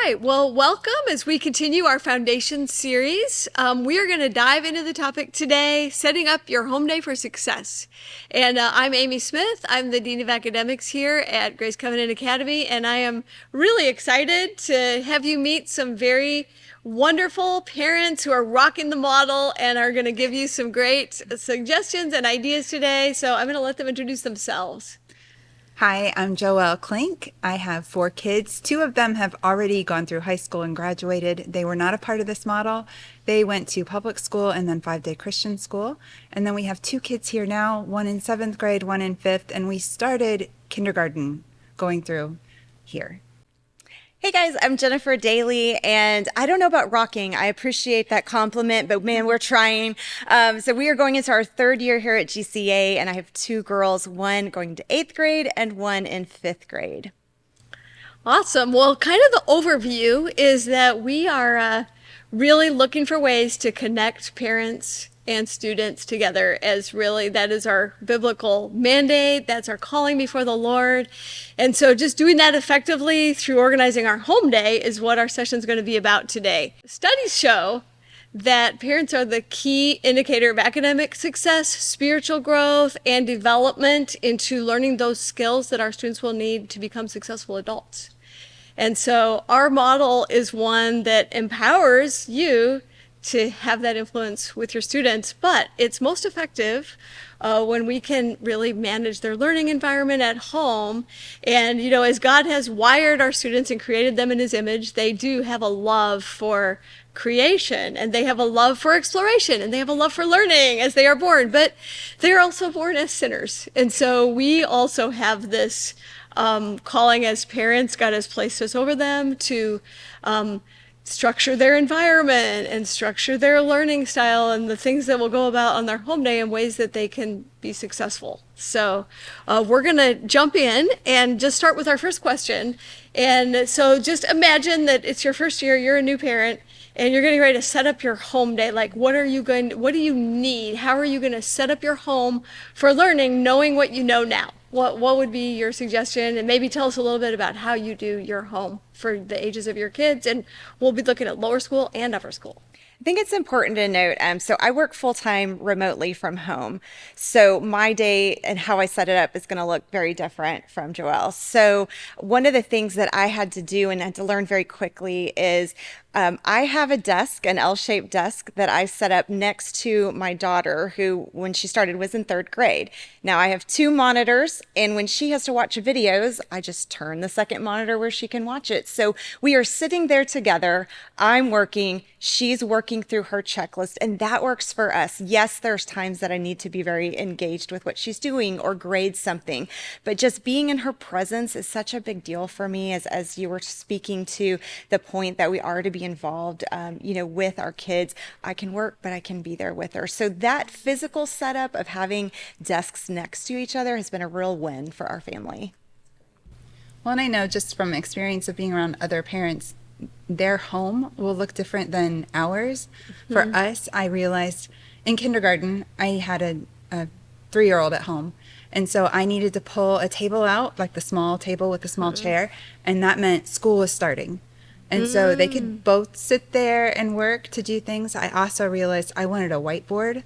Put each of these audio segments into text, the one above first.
right. Well, welcome as we continue our foundation series. We are going to dive into the topic today, setting up your home day for success. And I'm Amy Smith. I'm the Dean of Academics here at Grace Covenant Academy, and I am really excited to have you meet some very wonderful parents who are rocking the model and are going to give you some great suggestions and ideas today. So I'm going to let them introduce themselves. Hi, I'm Joelle Klink. I have 4 kids. 2 of them have already gone through high school and graduated. They were not a part of this model. They went to public school and then 5-day Christian school. And then we have 2 kids here now, one in 7th grade, one in 5th, and we started kindergarten going through here. Hey guys, I'm Jennifer Daly, and I don't know about rocking. I appreciate that compliment, but man, we're trying. So we are going into our 3rd year here at GCA, and I have 2 girls, one going to 8th grade and one in 5th grade. Awesome. Well, kind of the overview is that we are really looking for ways to connect parents and students together, as really that is our biblical mandate. That's our calling before the Lord. And so just doing that effectively through organizing our home day is what our session is going to be about today. Studies show that parents are the key indicator of academic success, spiritual growth, and development into learning those skills that our students will need to become successful adults. And so our model is one that empowers you to have that influence with your students, but it's most effective when we can really manage their learning environment at home. And, you know, as God has wired our students and created them in His image, they do have a love for creation, and they have a love for exploration, and they have a love for learning as they are born, but they're also born as sinners. And so we also have this calling as parents. God has placed us over them to structure their environment and structure their learning style and the things that will go about on their home day in ways that they can be successful. So we're going to jump in and just start with our first question. And so just imagine that it's your first year, you're a new parent, and you're getting ready to set up your home day. Like, what do you need? How are you going to set up your home for learning, knowing what you know now? What would be your suggestion? And maybe tell us a little bit about how you do your home for the ages of your kids. And we'll be looking at lower school and upper school. I think it's important to note, so I work full-time remotely from home. So my day and how I set it up is going to look very different from Joelle. So one of the things that I had to do and had to learn very quickly is I have a desk, an L-shaped desk that I set up next to my daughter, who, when she started, was in 3rd grade. Now I have 2 monitors, and when she has to watch videos, I just turn the second monitor where she can watch it. So we are sitting there together. I'm working, she's working through her checklist, and that works for us. Yes, there's times that I need to be very engaged with what she's doing or grade something, but just being in her presence is such a big deal for me, as you were speaking to the point that we are to be involved, with our kids. I can work, but I can be there with her. So that physical setup of having desks next to each other has been a real win for our family. Well, and I know just from experience of being around other parents, their home will look different than ours. Mm-hmm. For us, I realized in kindergarten, I had a 3-year-old at home. And so I needed to pull a table out, like the small table with the small chair, and that meant school was starting. And so they could both sit there and work to do things. I also realized I wanted a whiteboard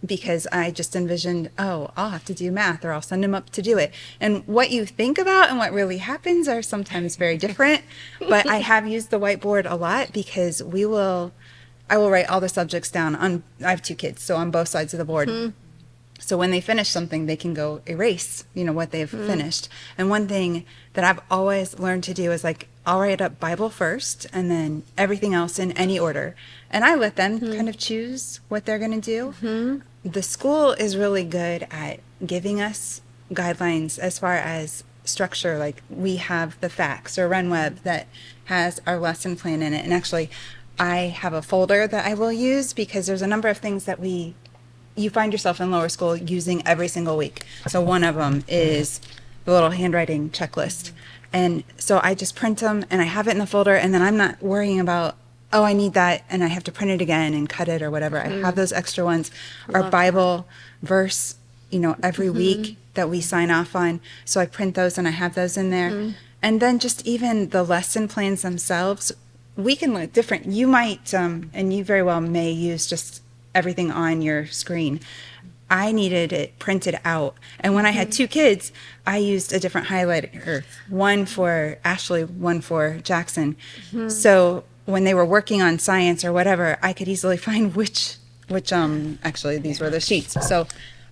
because I just envisioned, I'll have to do math or I'll send them up to do it. And what you think about and what really happens are sometimes very different. But I have used the whiteboard a lot because I will write all the subjects down. I have 2 kids, so on both sides of the board. Mm-hmm. So when they finish something, they can go erase, what they've finished. And one thing that I've always learned to do is I'll write up Bible first and then everything else in any order. And I let them kind of choose what they're going to do. Mm-hmm. The school is really good at giving us guidelines as far as structure. Like we have the facts or RunWeb that has our lesson plan in it. And actually, I have a folder that I will use because there's a number of things that you find yourself in lower school using every single week. So one of them is the little handwriting checklist. And so I just print them and I have it in the folder, and then I'm not worrying about, I need that and I have to print it again and cut it or whatever. I have those extra ones. Our Bible verse, every week that we sign off on. So I print those and I have those in there. And then just even the lesson plans themselves, we can look different. You might, and you very well may use just everything on your screen. I needed it printed out. And when I had two kids, I used a different highlighter, one for Ashley, one for Jackson. So when they were working on science or whatever, I could easily find which actually these were the sheets. So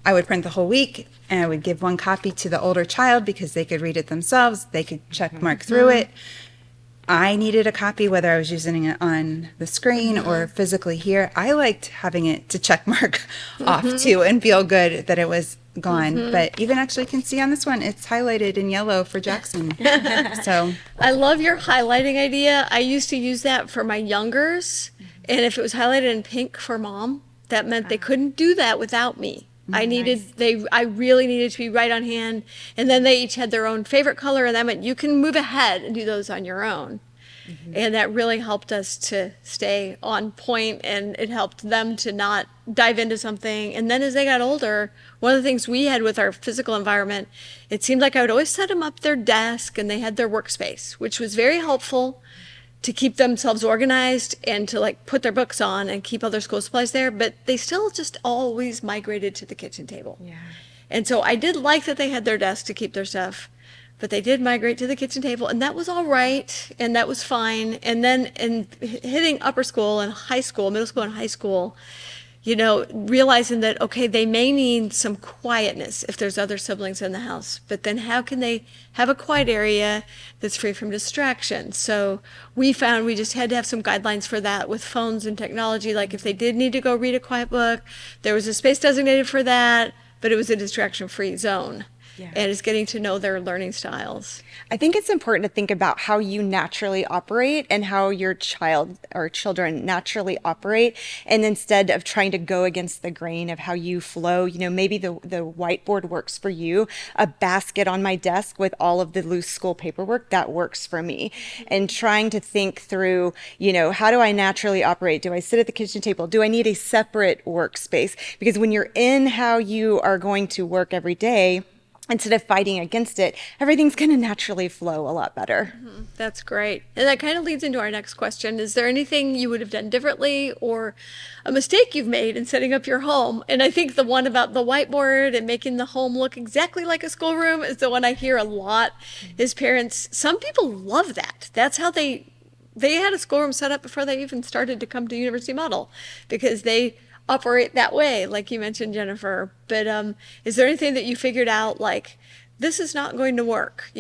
I would print the whole week and I would give one copy to the older child because they could read it themselves. They could check mark through it. I needed a copy, whether I was using it on the screen or physically here. I liked having it to check mark off too and feel good that it was gone. But even actually can see on this one, it's highlighted in yellow for Jackson. So I love your highlighting idea. I used to use that for my youngers, and if it was highlighted in pink for mom, that meant they couldn't do that without me. I really needed to be right on hand, and then they each had their own favorite color, and that meant you can move ahead and do those on your own. And that really helped us to stay on point, and it helped them to not dive into something. And then as they got older, one of the things we had with our physical environment, it seemed like I would always set them up their desk and they had their workspace, which was very helpful to keep themselves organized and to like put their books on and keep all their school supplies there, but they still just always migrated to the kitchen table. Yeah. And so I did like that they had their desk to keep their stuff, but they did migrate to the kitchen table, and that was all right, and that was fine. And then in hitting upper school and high school, middle school and high school, realizing that, okay, they may need some quietness if there's other siblings in the house, but then how can they have a quiet area that's free from distraction? So we found we just had to have some guidelines for that with phones and technology. Like if they did need to go read a quiet book, there was a space designated for that, but it was a distraction-free zone. Yeah. And it's getting to know their learning styles. I think it's important to think about how you naturally operate and how your child or children naturally operate. And instead of trying to go against the grain of how you flow, maybe the whiteboard works for you, a basket on my desk with all of the loose school paperwork, that works for me. And trying to think through, how do I naturally operate? Do I sit at the kitchen table? Do I need a separate workspace? Because when you're in how you are going to work every day, instead of fighting against it, everything's going to naturally flow a lot better. That's great. And that kind of leads into our next question. Is there anything you would have done differently or a mistake you've made in setting up your home? And I think the one about the whiteboard and making the home look exactly like a schoolroom is the one I hear a lot. Is parents, some people love that. That's how they had a schoolroom set up before they even started to come to University Model, because they operate that way, like you mentioned, Jennifer. But is there anything that you figured out, like, this is not going to work?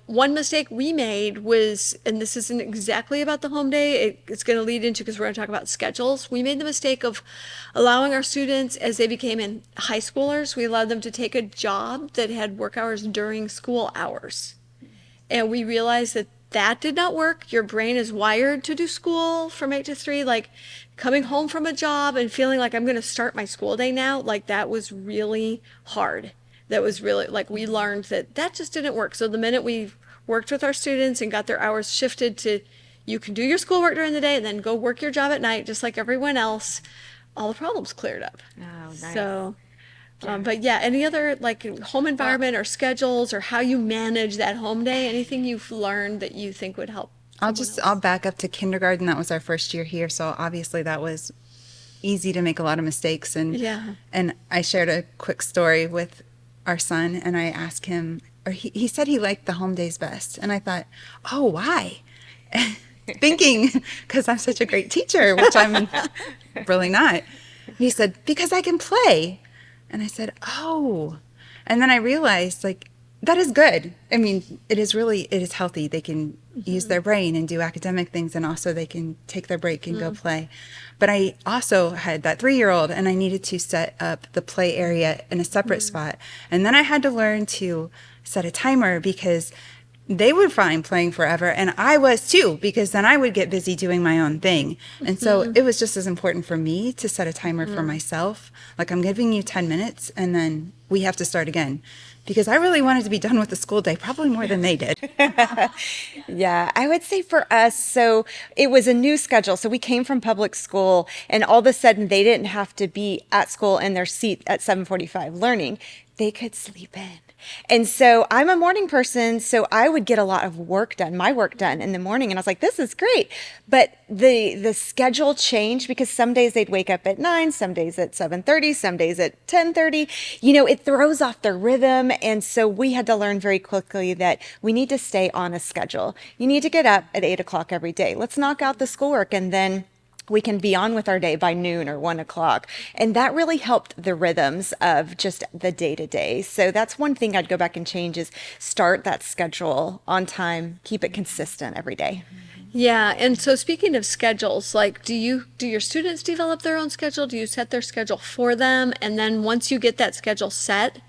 One mistake we made was, and this isn't exactly about the home day, it's going to lead into, because we're going to talk about schedules. We made the mistake of allowing our students, as they became in high schoolers, we allowed them to take a job that had work hours during school hours. And we realized that did not work. Your brain is wired to do school from 8 to 3. Like coming home from a job and feeling like I'm going to start my school day now, like that was really hard. That was really, like, we learned that just didn't work. So the minute we worked with our students and got their hours shifted to, you can do your schoolwork during the day and then go work your job at night, just like everyone else, all the problems cleared up. Oh, nice. So, but yeah, any other like home environment or schedules or how you manage that home day, anything you've learned that you think would help? I'll back up to kindergarten. That was our first year here. So obviously that was easy to make a lot of mistakes. And I shared a quick story with our son, and I asked him, or he said he liked the home days best. And I thought, oh, why? Thinking, because I'm such a great teacher, which I'm really not. And he said, because I can play. And I said, oh. And then I realized, like, that is good. I mean, it is healthy. They can use their brain and do academic things, and also they can take their break and go play. But I also had that 3-year-old, and I needed to set up the play area in a separate spot. And then I had to learn to set a timer, because they would find playing forever, and I was too, because then I would get busy doing my own thing. And so it was just as important for me to set a timer for myself. Like, I'm giving you 10 minutes, and then we have to start again. Because I really wanted to be done with the school day, probably more than they did. Yeah, I would say for us, so it was a new schedule. So we came from public school, and all of a sudden they didn't have to be at school in their seat at 7:45 learning. They could sleep in. And so I'm a morning person, so I would get a lot of work done, my work done in the morning. And I was like, this is great. But the schedule changed because some days they'd wake up at 9, some days at 7:30, some days at 10:30. You know, it throws off their rhythm. And so we had to learn very quickly that we need to stay on a schedule. You need to get up at 8 o'clock every day. Let's knock out the schoolwork, and then we can be on with our day by noon or 1 o'clock. And that really helped the rhythms of just the day to day. So that's one thing I'd go back and change is start that schedule on time, keep it consistent every day. Yeah, and so speaking of schedules, like do your students develop their own schedule? Do you set their schedule for them? And then once you get that schedule set,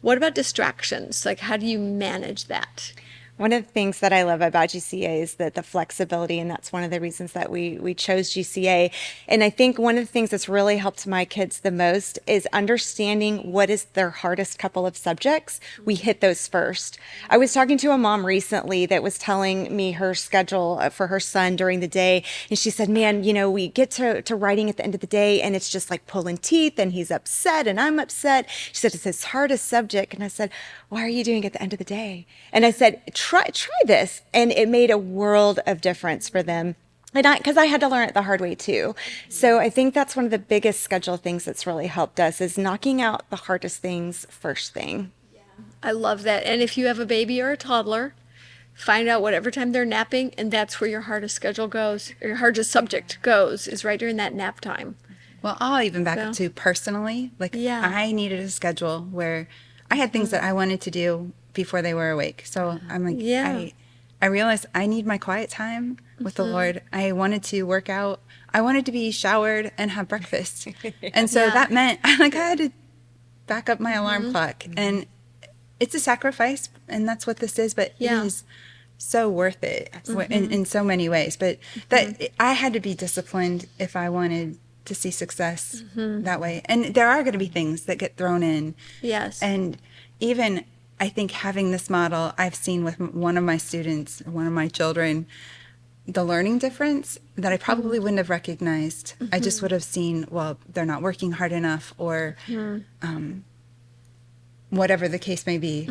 what about distractions? Like how do you manage that? One of the things that I love about GCA is that the flexibility, and that's one of the reasons that we chose GCA. And I think one of the things that's really helped my kids the most is understanding what is their hardest couple of subjects. We hit those first. I was talking to a mom recently that was telling me her schedule for her son during the day, and she said, "Man, you know, we get to writing at the end of the day, and it's just like pulling teeth, and he's upset, and I'm upset." She said, "It's his hardest subject," and I said, "Why are you doing it at the end of the day?" And I said, try this. And it made a world of difference for them. And because I had to learn it the hard way too. So I think that's one of the biggest schedule things that's really helped us is knocking out the hardest things first thing. I love that. And if you have a baby or a toddler, find out whatever time they're napping, and that's where your hardest schedule goes, or your hardest subject goes, is right during that nap time. Well, I'll even back So, up to personally. Like, yeah. I needed a schedule where I had things that I wanted to do before they were awake. So I'm like, Yeah. I realized I need my quiet time with the Lord. I wanted to work out. I wanted to be showered and have breakfast. And so Yeah. that meant I had to back up my alarm clock. And it's a sacrifice, and that's what this is, but Yeah. it is so worth it in so many ways. But that I had to be disciplined if I wanted to see success that way. And there are going to be things that get thrown in. Yes. And even I think having this model, I've seen with one of my students, one of my children, the learning difference that I probably wouldn't have recognized. I just would have seen, well, they're not working hard enough, or whatever the case may be.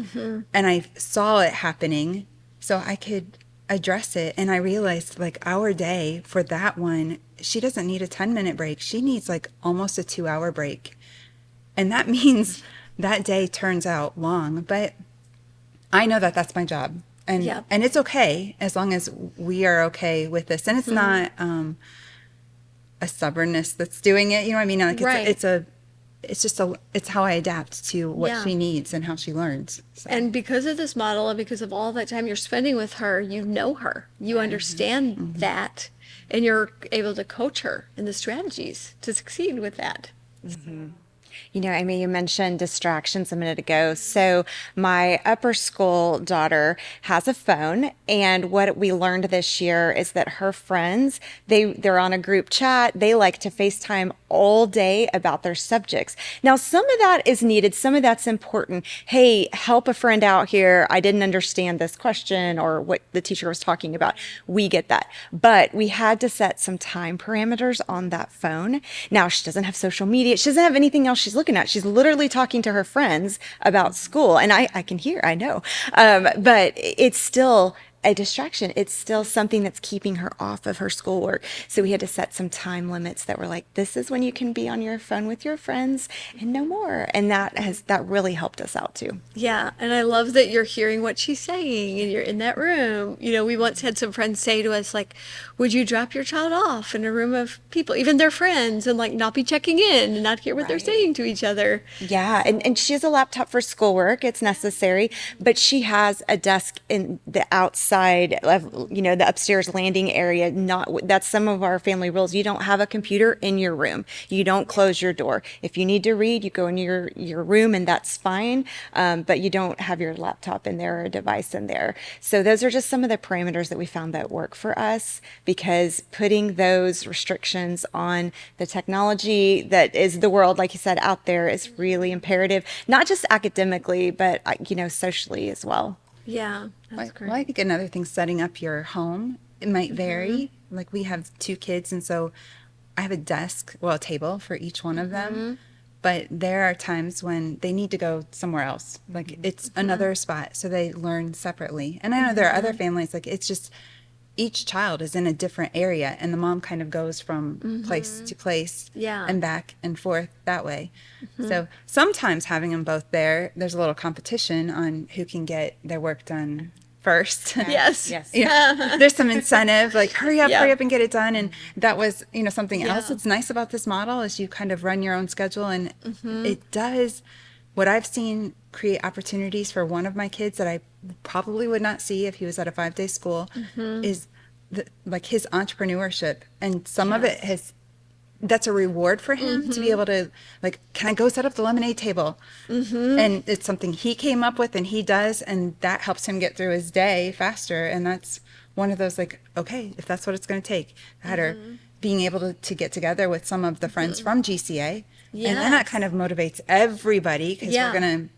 And I saw it happening so I could address it. And I realized, like, our day for that one, she doesn't need a 10-minute break. She needs like almost a 2-hour break. And that means that day turns out long, but I know that that's my job. And Yep. and it's okay as long as we are okay with this. And it's not a stubbornness that's doing it. You know what I mean? Like Right. it's how I adapt to what Yeah. she needs and how she learns. So. And because of this model and because of all that time you're spending with her, you know her. You understand that, and you're able to coach her in the strategies to succeed with that. You know, Amy, you mentioned distractions a minute ago. So my upper school daughter has a phone, and what we learned this year is that her friends, they're on a group chat. They like to FaceTime all day about their subjects. Now, some of that is needed. Some of that's important. Hey, help a friend out here. I didn't understand this question or what the teacher was talking about. We get that. But we had to set some time parameters on that phone. Now, she doesn't have social media. She doesn't have anything else she's looking at. She's literally talking to her friends about school. And I can hear, I know. But it's still a distraction. It's still something that's keeping her off of her schoolwork. So we had to set some time limits that were like, this is when you can be on your phone with your friends and no more. And that really helped us out too. Yeah, and I love that you're hearing what she's saying and you're in that room. You know, we once had some friends say to us, like, would you drop your child off in a room of people, even their friends, and like not be checking in and not hear what they're Right. saying to each other? Yeah, and she has a laptop for schoolwork. It's necessary, but she has a desk in the outside of, the upstairs landing area. That's some of our family rules. You don't have a computer in your room. You don't close your door. If you need to read, you go in your room, and that's fine. But you don't have your laptop in there or a device in there. So those are just some of the parameters that we found that work for us, because putting those restrictions on the technology that is the world, like you said, out there is really imperative, not just academically, but, socially as well. Yeah, that's Well, I great. think another thing, setting up your home, it might vary. Like, we have 2 kids, and so I have a desk, well, a table for each one of them. but there are times when they need to go somewhere else. Like it's another spot, so they learn separately. And I know there are other families, like it's just each child is in a different area, and the mom kind of goes from place to place Yeah. and back and forth that way. So sometimes having them both there, there's a little competition on who can get their work done first. Yes. Yes. Yeah. There's some incentive, like hurry Yeah. up and get it done. And that was, something else Yeah. that's nice about this model is you kind of run your own schedule, and it does what I've seen create opportunities for one of my kids that I probably would not see if he was at a 5-day school is like his entrepreneurship. And some of it that's a reward for him to be able to, like, can I go set up the lemonade table? And it's something he came up with and he does, and that helps him get through his day faster. And that's one of those, like, okay, if that's what it's going to take. That or being able to get together with some of the friends from GCA. And then that Yes. kind of motivates everybody, because Yeah. we're going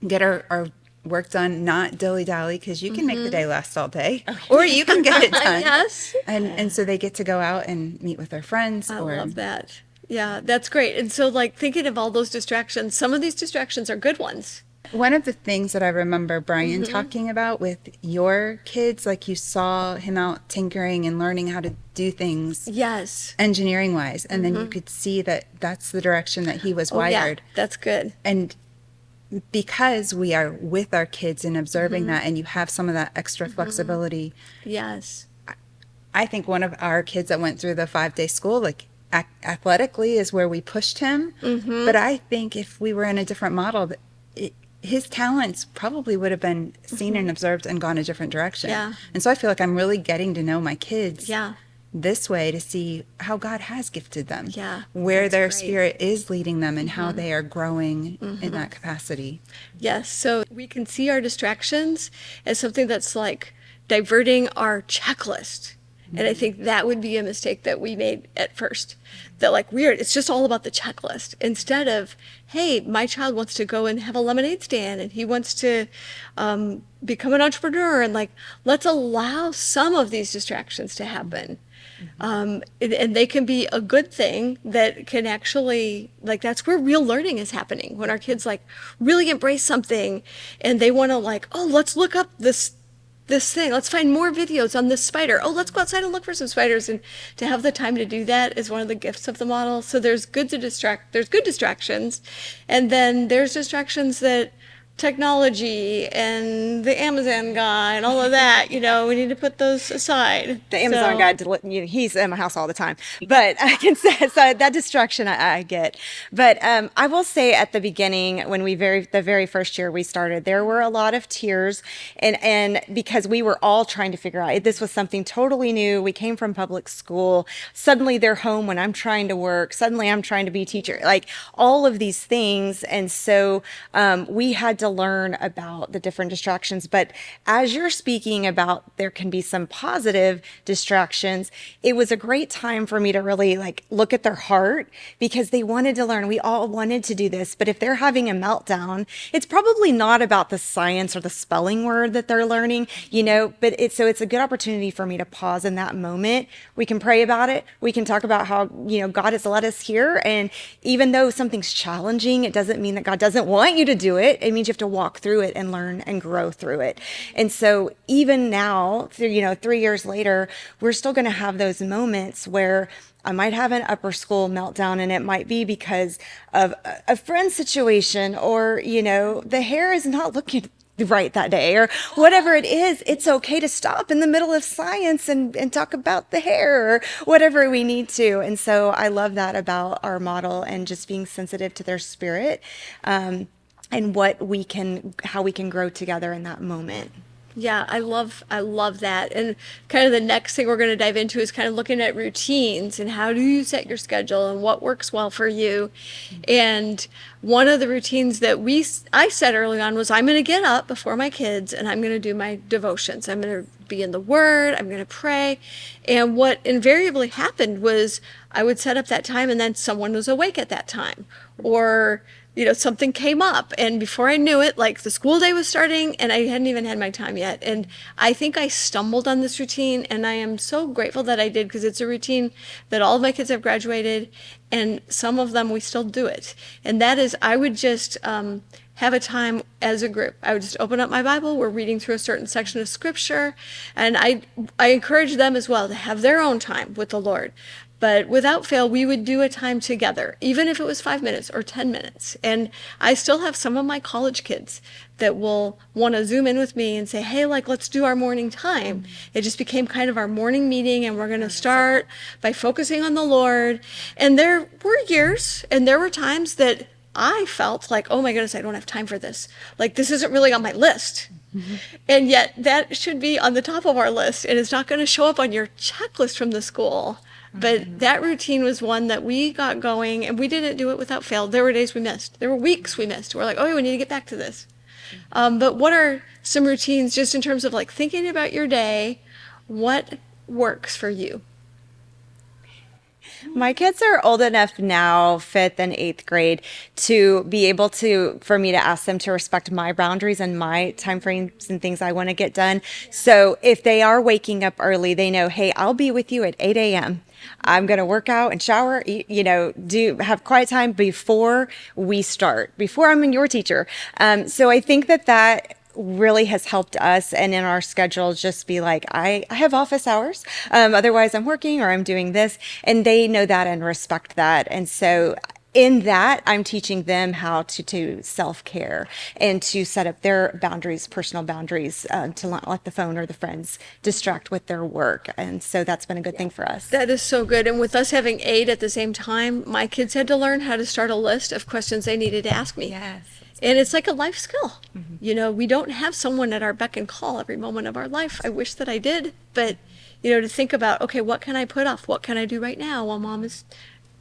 to get our work done, not dilly-dally, because you can make the day last all day, or you can get it done. Yes. And so they get to go out and meet with their friends. I or love that. Yeah, that's great. And so, like, thinking of all those distractions, some of these distractions are good ones. One of the things that I remember Brian talking about with your kids, like you saw him out tinkering and learning how to do things Yes. engineering wise, and then you could see that that's the direction that he was Oh, yeah, wired. that's good. And because we are with our kids and observing that, and you have some of that extra flexibility, Yes. I think one of our kids that went through the 5-day school, like athletically is where we pushed him. But I think if we were in a different model, his talents probably would have been seen and observed and gone a different direction. Yeah. And so I feel like I'm really getting to know my kids Yeah. this way to see how God has gifted them. Yeah, Where that's their great. spirit is leading them and how they are growing in that capacity. Yes. So we can see our distractions as something that's like diverting our checklist. And I think that would be a mistake that we made at first. That, like, it's just all about the checklist instead of, hey, my child wants to go and have a lemonade stand and he wants to become an entrepreneur, and, like, let's allow some of these distractions to happen. And they can be a good thing that can actually, like, that's where real learning is happening. When our kids, like, really embrace something and they want to, like, oh, let's look up this thing. Let's find more videos on this spider. Oh, let's go outside and look for some spiders. And to have the time to do that is one of the gifts of the model. So there's good distractions. And then there's distractions that technology and the Amazon guy and all of that, we need to put those aside. The Amazon So- guy, he's in my house all the time. But I can say, so that distraction I get. But I will say at the beginning, when the very first year we started, there were a lot of tears. And because we were all trying to figure out, this was something totally new. We came from public school. Suddenly they're home when I'm trying to work. Suddenly I'm trying to be a teacher. Like all of these things. And so we had to learn about the different distractions. But as you're speaking about, there can be some positive distractions. It was a great time for me to really like look at their heart, because they wanted to learn. We all wanted to do this, but if they're having a meltdown, it's probably not about the science or the spelling word that they're learning, but it's a good opportunity for me to pause in that moment. We can pray about it. We can talk about how, God has led us here. And even though something's challenging, it doesn't mean that God doesn't want you to do it. It means you have to walk through it and learn and grow through it. And so even now, 3 years later, we're still going to have those moments where I might have an upper school meltdown, and it might be because of a friend situation, or, the hair is not looking right that day, or whatever it is. It's okay to stop in the middle of science and talk about the hair or whatever we need to. And so I love that about our model, and just being sensitive to their spirit, and how we can grow together in that moment. Yeah, I love that. And kind of the next thing we're going to dive into is kind of looking at routines and how do you set your schedule and what works well for you. And one of the routines that I set early on was I'm going to get up before my kids and I'm going to do my devotions. I'm going to be in the Word. I'm going to pray. And what invariably happened was I would set up that time and then someone was awake at that time, or something came up, and before I knew it, like the school day was starting and I hadn't even had my time yet. And I think I stumbled on this routine, and I am so grateful that I did, because it's a routine that all of my kids have graduated, and some of them we still do it. And that is, I would just have a time as a group. I would just open up my Bible. We're reading through a certain section of scripture, and I encourage them as well to have their own time with the Lord. But without fail, we would do a time together, even if it was 5 minutes or 10 minutes. And I still have some of my college kids that will want to Zoom in with me and say, hey, like, let's do our morning time. It just became kind of our morning meeting, and we're going to start by focusing on the Lord. And there were years and there were times that I felt like, oh my goodness, I don't have time for this. Like, this isn't really on my list. And yet that should be on the top of our list, and it's not going to show up on your checklist from the school. But that routine was one that we got going, and we didn't do it without fail. There were days we missed. There were weeks we missed. We're like, oh, we need to get back to this. But what are some routines just in terms of like thinking about your day? What works for you? My kids are old enough now, fifth and eighth grade, to be able for me to ask them to respect my boundaries and my time frames and things I want to get done. So if they are waking up early, they know, hey, I'll be with you at 8 a.m. I'm going to work out and shower, have quiet time before we start, before I'm your teacher. So I think that really has helped us, and in our schedule, just be like, I have office hours. Otherwise I'm working or I'm doing this, and they know that and respect that. And so in that, I'm teaching them how to self-care and to set up their boundaries, personal boundaries, to not let the phone or the friends distract with their work. And so that's been a good thing for us. That is so good. And with us having 8 at the same time, my kids had to learn how to start a list of questions they needed to ask me. Yes. And it's like a life skill. We don't have someone at our beck and call every moment of our life. I wish that I did. But, to think about, okay, what can I put off? What can I do right now while mom is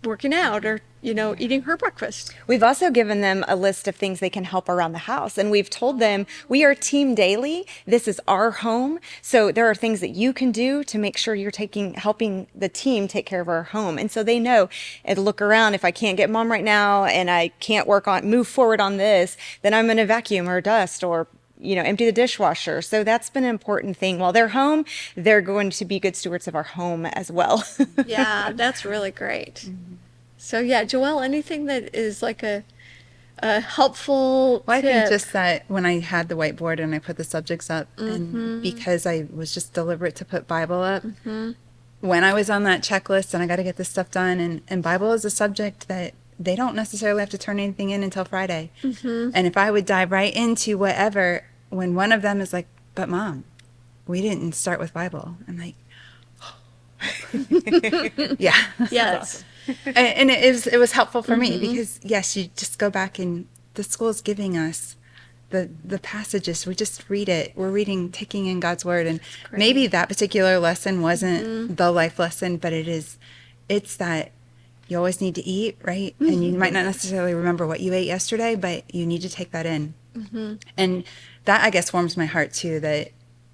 working out or, eating her breakfast? We've also given them a list of things they can help around the house. And we've told them, we are team daily. This is our home. So there are things that you can do to make sure you're helping the team take care of our home. And so they know, and look around, if I can't get mom right now and I can't move forward on this, then I'm going to vacuum or dust or empty the dishwasher. So that's been an important thing. While they're home, they're going to be good stewards of our home as well. Yeah, that's really great. So yeah, Joelle, anything that is like a helpful Well, I tip? think just that when I had the whiteboard and I put the subjects up, and because I was just deliberate to put Bible up, when I was on that checklist and I got to get this stuff done, and Bible is a subject that they don't necessarily have to turn anything in until Friday. And if I would dive right into whatever, when one of them is like, but mom, we didn't start with Bible. I'm like, yeah. Yes. And it was helpful for me because, yes, you just go back and the school's giving us the passages. We just read it. We're taking in God's word. And maybe that particular lesson wasn't the life lesson, but it's that you always need to eat, right? And you might not necessarily remember what you ate yesterday, but you need to take that in. And that, I guess, warms my heart too,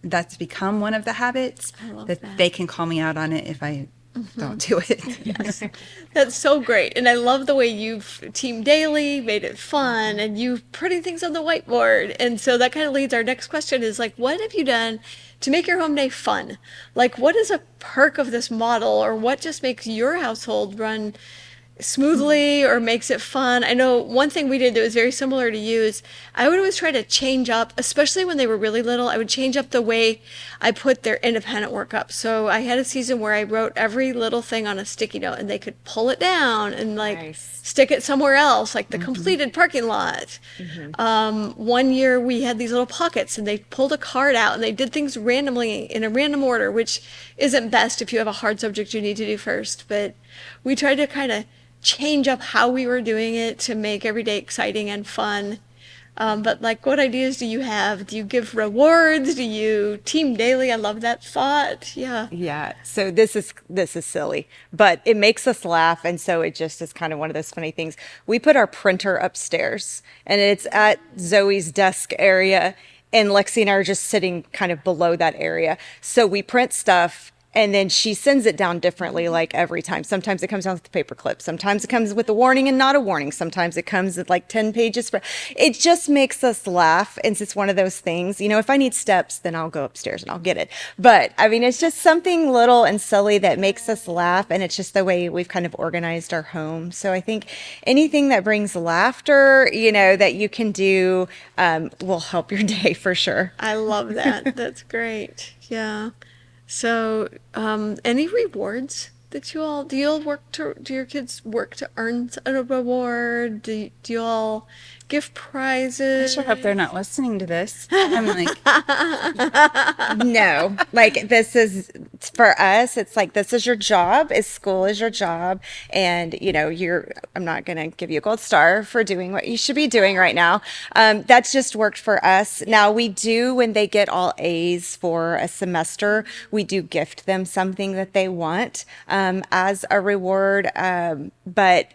that's become one of the habits that they can call me out on it if I don't do it. Yes. That's so great. And I love the way you've team daily, made it fun, and you putting things on the whiteboard. And so that kind of leads our next question is like, what have you done to make your home day fun? Like, what is a perk of this model, or what just makes your household run smoothly or makes it fun? I know one thing we did that was very similar to you is I would always try to change up, especially when they were really little, I would change up the way I put their independent work up. So I had a season where I wrote every little thing on a sticky note, and they could pull it down and stick it somewhere else, like the completed parking lot. One year we had these little pockets, and they pulled a card out and they did things randomly in a random order, which isn't best if you have a hard subject you need to do first. But we tried to kind of change up how we were doing it to make every day exciting and fun. But like, what ideas do you have? Do you give rewards? Do you team daily? I love that thought. Yeah. Yeah. So this is silly, but it makes us laugh. And so it just is kind of one of those funny things. We put our printer upstairs, and it's at Zoe's desk area, and Lexi and I are just sitting kind of below that area. So we print stuff, and then she sends it down differently, like every time. Sometimes it comes down with the paper clip. Sometimes it comes with a warning and not a warning. Sometimes it comes with like 10 pages. It just makes us laugh. And it's one of those things, if I need steps, then I'll go upstairs and I'll get it. But I mean, it's just something little and silly that makes us laugh. And it's just the way we've kind of organized our home. So I think anything that brings laughter, that you can do will help your day for sure. I love that. That's great. Yeah. So, any rewards that do you all do your kids work to earn a reward? Do you all give I prizes? sure hope they're not listening to this. I'm like, No, like this is for us, it's like this is your job, is school is your job. And I'm not going to give you a gold star for doing what you should be doing right now. That's just worked for us. Now we do, when they get all A's for a semester, we do gift them something that they want as a reward. But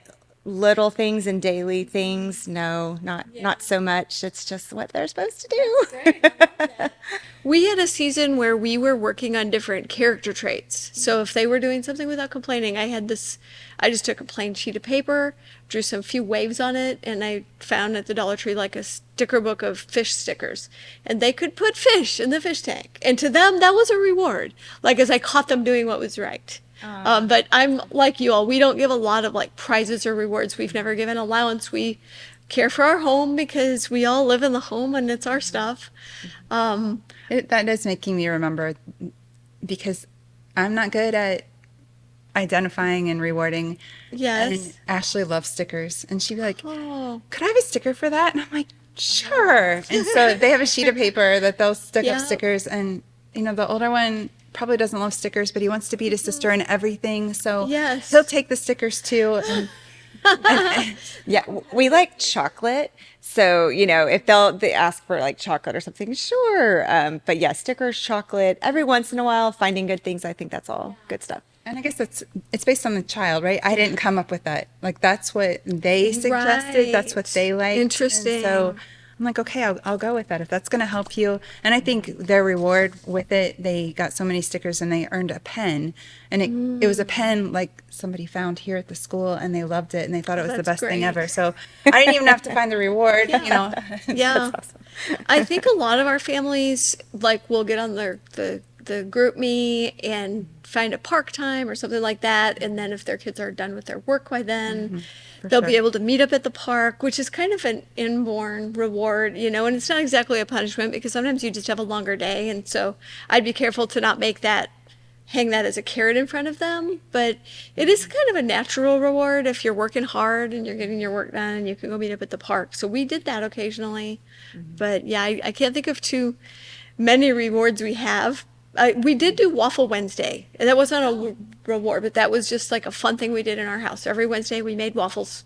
little things and daily things, no, not so much. It's just what they're supposed to do. We had a season where we were working on different character traits. So if they were doing something without complaining, I just took a plain sheet of paper, drew some few waves on it, and I found at the Dollar Tree like a sticker book of fish stickers. And they could put fish in the fish tank. And to them, that was a reward, like as I caught them doing what was right. But I'm like you all, we don't give a lot of like prizes or rewards. We've never given allowance. We care for our home because we all live in the home and it's our stuff. that is making me remember, because I'm not good at identifying and rewarding. Yes. And Ashley loves stickers. And she'd be like, Oh, could I have a sticker for that? And I'm like, sure. And so they have a sheet of paper that they'll stick Yeah. up stickers. And, the older one probably doesn't love stickers, but he wants to beat his sister in everything. So Yes. he'll take the stickers too. And Yeah, we like chocolate. So, if they ask for like chocolate or something, sure. But yeah, stickers, chocolate, every once in a while, finding good things. I think that's all good stuff. And I guess it's based on the child, right? I didn't come up with that. Like, that's what they suggested. That's what they liked. Interesting. And so I'm like, okay, I'll go with that if that's going to help you. And I think their reward with it, they got so many stickers and they earned a pen. And it was a pen like somebody found here at the school, and they loved it and they thought it was the That's best thing great. ever. So I didn't even have to find the reward, Yeah. That's awesome. I think a lot of our families like will get on the group me and find a park time or something like that, and then if their kids are done with their work by then, they'll be sure. able to meet up at the park, which is kind of an inborn reward, and it's not exactly a punishment because sometimes you just have a longer day, and so I'd be careful to not hang that as a carrot in front of them, but it is kind of a natural reward if you're working hard and you're getting your work done and you can go meet up at the park. So we did that occasionally, but yeah, I can't think of too many rewards we have. We did do Waffle Wednesday, and that wasn't a reward, but that was just like a fun thing we did in our house. Every Wednesday we made waffles.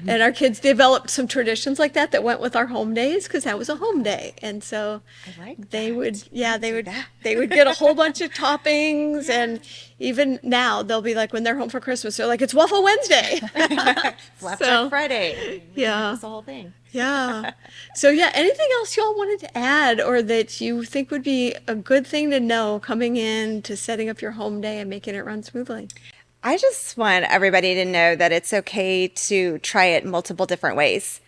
And our kids developed some traditions like that went with our home days because that was a home day. And so I like they that. would, yeah, they would get a whole bunch of toppings. And even now they'll be like, when they're home for Christmas, they're like, it's Waffle Wednesday. Flapjack So, Friday. yeah. That's the whole thing. Yeah. So yeah, anything else y'all wanted to add or that you think would be a good thing to know coming in to setting up your home day and making it run smoothly? I just want everybody to know that it's okay to try it multiple different ways.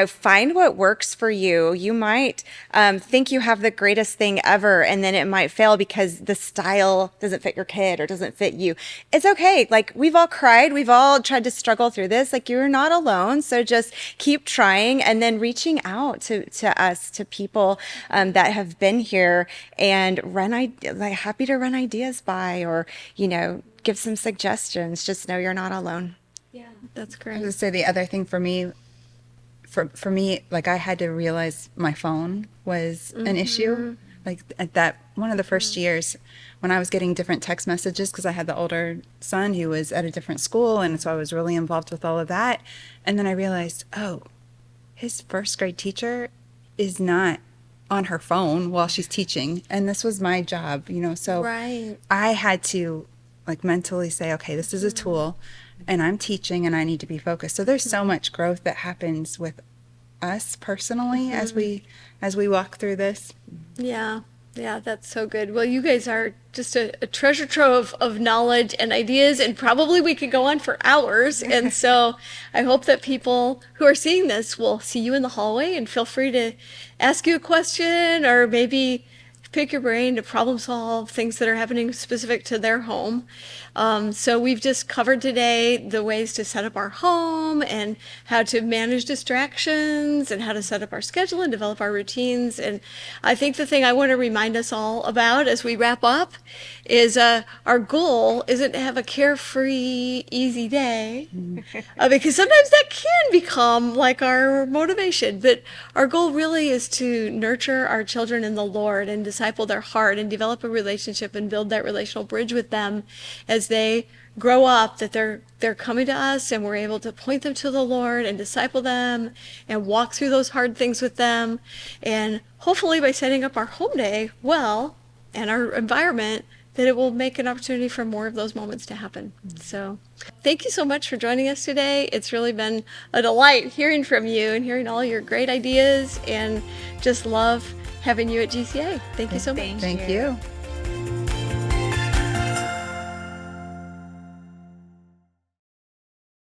Find what works for you. You might think you have the greatest thing ever, and then it might fail because the style doesn't fit your kid or doesn't fit you. It's okay. Like, we've all cried. We've all tried to struggle through this. Like, you're not alone. So just keep trying and then reaching out to us, to people that have been here and happy to run ideas by or, give some suggestions. Just know you're not alone. Yeah, that's I was great. going to say the other thing for me, like I had to realize my phone was an issue. Like at that one of the first years when I was getting different text messages because I had the older son who was at a different school, and so I was really involved with all of that. And then I realized, oh, his first grade teacher is not on her phone while she's teaching, and this was my job, so Right. I had to like mentally say, okay, this is a tool and I'm teaching and I need to be focused. So there's so much growth that happens with us personally as we walk through this. Yeah. Yeah, that's so good. Well, you guys are just a treasure trove of knowledge and ideas, and probably we could go on for hours. And so I hope that people who are seeing this will see you in the hallway and feel free to ask you a question or maybe pick your brain to problem solve things that are happening specific to their home. So we've just covered today the ways to set up our home and how to manage distractions and how to set up our schedule and develop our routines. And I think the thing I want to remind us all about as we wrap up is our goal isn't to have a carefree, easy day, because sometimes that can become like our motivation. But our goal really is to nurture our children in the Lord and disciple their heart and develop a relationship and build that relational bridge with them as they grow up, that they're coming to us and we're able to point them to the Lord and disciple them and walk through those hard things with them. And hopefully by setting up our home day well and our environment, that it will make an opportunity for more of those moments to happen. So thank you so much for joining us today. It's really been a delight hearing from you and hearing all your great ideas, and just love having you at GCA. Thank you so much. Thank you.